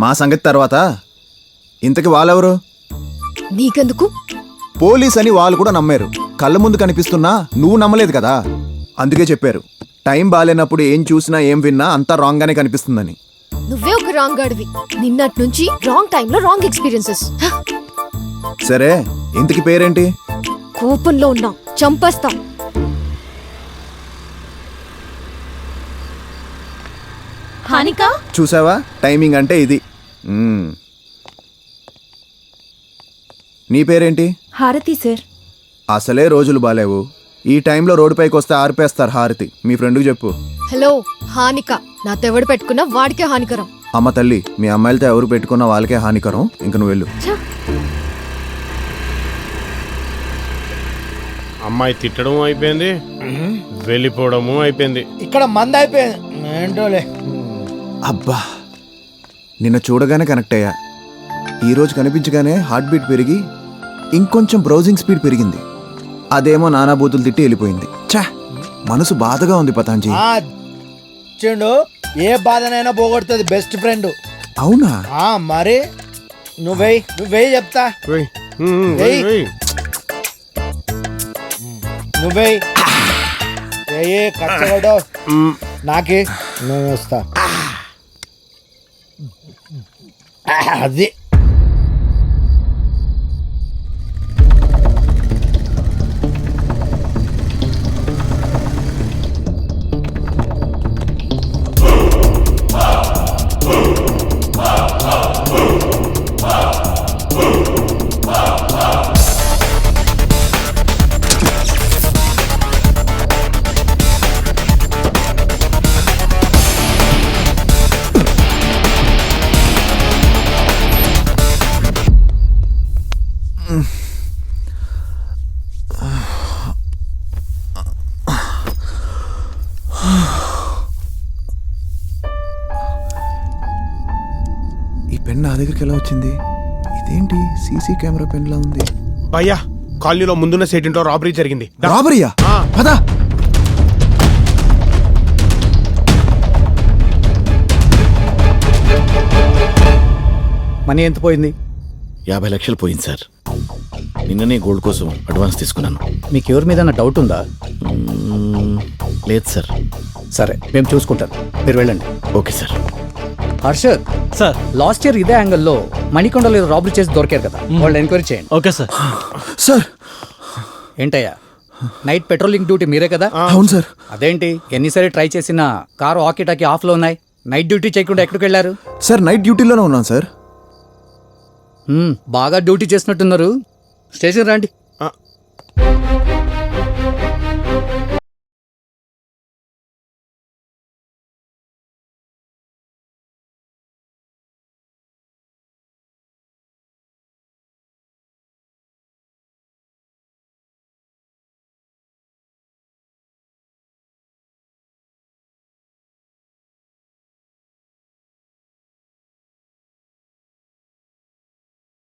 మా సంగతి తర్వాత. ఇంతకి వాళ్ళెవరు? నీకెందుకు? పోలీస్ అని వాళ్ళు కూడా నమ్మారు. కళ్ళ ముందు కనిపిస్తున్నా నువ్వు నమ్మలేదు కదా, అందుకే చెప్పారు టైం బాగాలేనప్పుడు ఏం చూసినా ఏం విన్నా అంతా రాంగ్ గానే కనిపిస్తుందని. నువ్వే ఒక రాంగ్ గాడివి. నిన్నటి నుంచి రాంగ్ టైంలో రాంగ్ ఎక్స్పీరియన్సెస్. సరే, ఇంతకి పేరేంటి? కోపంలో ఉన్నా, చంపేస్తా. హానిక, చూసావా, టైమింగ్ అంటే ఇది. నీ పేరేంటి? హారతి సార్. అసలే రోజులు బాలేవు. ఈ టైంలో రోడ్డుపైకి వస్తే ఆర్పేస్తారు హారతి. మీ ఫ్రెండ్కి చెప్పు. హలో, హానిక. నాతో ఎవడు పెట్టుకున్నా వాడికే హానికరం. అమ్మ తల్లి, మీ అమ్మాయిలతో ఎవరు పెట్టుకున్నా వాళ్ళకే హానికరం. ఇంక నువ్వు వెళ్ళు. అమ్మాయి తిట్టడం అయిపోయింది, వెళ్ళిపోవడము అయిపోయింది. ఇక్కడ మంద అయిపోయింది ఏంటోలే. అబ్బా, నిన్న చూడగానే కనెక్ట్ అయ్యా. ఈరోజు కనిపించగానే హార్ట్ బీట్ పెరిగి ఇంకొంచెం బ్రౌజింగ్ స్పీడ్ పెరిగింది. అదేమో నానా బూతులు తిట్టి వెళ్ళిపోయింది. ఛా, మనసు బాధగా ఉంది పతాంజీ. చెండు ఏ బాధనైనా పోగొడుతుంది బెస్ట్ ఫ్రెండ్. అవునా? మరి నువ్వే చెప్తా. నువ్వే కష్టపడ్డా నాకే నేను వస్తా. అది ఈ పెన్ నా దగ్గరికి ఎలా వచ్చింది? ఇదేంటి సీసీ కెమెరా పెన్ లా ఉంది? భయ్యా, కాలనీలో ముందున్న సెట్ ఇంట్లో రాబరీ జరిగింది. రాబరీయా? పదా. మనీ ఎంత పోయింది? 50 లక్షలు పోయింది సార్. నిన్ననే గోల్డ్ కోసం అడ్వాన్స్ తీసుకున్నాను. మీకు ఎవరి మీద డౌట్ ఉందా? లేదు సార్. సరే, మేము చూసుకుంటాం, మీరు వెళ్ళండి. Okay sir. Harshad sir, last year ఇదే యాంగిల్లో మణికొండలో రాబరీ చేసి దొరికారు కదా, వాళ్ళు ఎంక్వైరీ చేయండి. Okay sir. సార్, ఏంటయ్యా, నైట్ పెట్రోలింగ్ డ్యూటీ మీరే కదా? అవును సార్. అదేంటి ఎన్నిసారి ట్రై చేసినా కారు ఆకీటాకి ఆఫ్లో ఉన్నాయి. నైట్ డ్యూటీ చేయకుండా ఎక్కడికి వెళ్ళారు? సార్, నైట్ డ్యూటీలోనే ఉన్నాను సార్. బాగా డ్యూటీ చేసినట్టున్నారు. స్టేషన్ రండి.